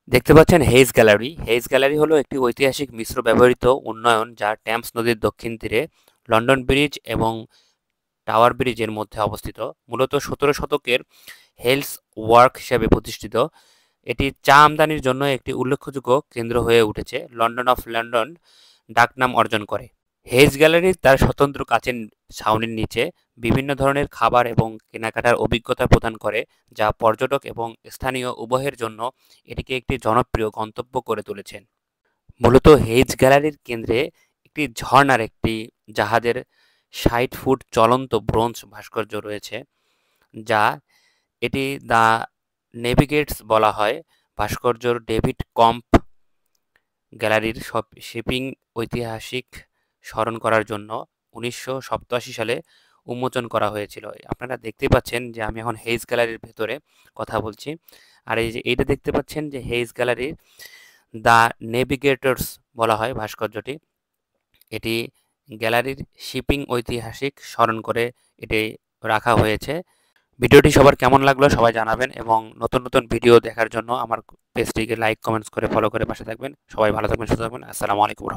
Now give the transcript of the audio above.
দেখতে পাচ্ছেন হেইজ gallery. হেইজ gallery হলো একটি ঐতিহাসিক মিশ্র ব্যবহৃত উন্নয়ন যা টেমস নদীর দক্ষিণ তীরে লন্ডন ব্রিজ এবং টাওয়ার ব্রিজের মধ্যে অবস্থিত। মূলত ১৭ শতকের হেলস ওয়ার্ক হিসেবে প্রতিষ্ঠিত, এটি চা আমদানির জন্য একটি উল্লেখযোগ্য কেন্দ্র হয়ে উঠেছে। লন্ডন অফ লন্ডন ডাকনাম অর্জন করে। হেজ গ্যালারি তার স্বতন্ত্র কাচের ছাউনির নিচে বিভিন্ন ধরনের খাবার এবং কেনাকাটার অভিজ্ঞতা প্রদান করে, যা পর্যটক এবং স্থানীয় উভয়ের জন্য এটিকে একটি জনপ্রিয় গন্তব্য করে তুলেছেন। মূলত হেজ গ্যালারির কেন্দ্রে একটি ঝর্ণার একটি জাহাজের ৬০ ফুট চলন্ত ব্রোঞ্জ ভাস্কর্য রয়েছে, যা এটি দ্য নেভিগেটস বলা হয়। ভাস্কর্যর ডেভিড কম্প গ্যালারির শিপিং ঐতিহাসিক স্মরণ করার জন্য ১৯৮৭ সালে উন্মোচন করা হয়েছিল। আপনারা দেখতেই পাচ্ছেন যে আমি এখন হেইজ গ্যালারির ভেতরে কথা বলছি। আর এই যে এইটা দেখতে পাচ্ছেন যে হেইজ গ্যালারির দ্য নেভিগেটর্স বলা হয় ভাস্কর্যটি। এটি গ্যালারির শিপিং ঐতিহাসিক স্মরণ করে এটি রাখা হয়েছে। ভিডিওটি সবার কেমন লাগলো সবাই জানাবেন, এবং নতুন নতুন ভিডিও দেখার জন্য আমার পেজটিকে লাইক কমেন্টস করে ফলো করে পাশে থাকবেন। সবাই ভালো থাকবেন, সুস্থ থাকবেন। আসসালামু আলাইকুম।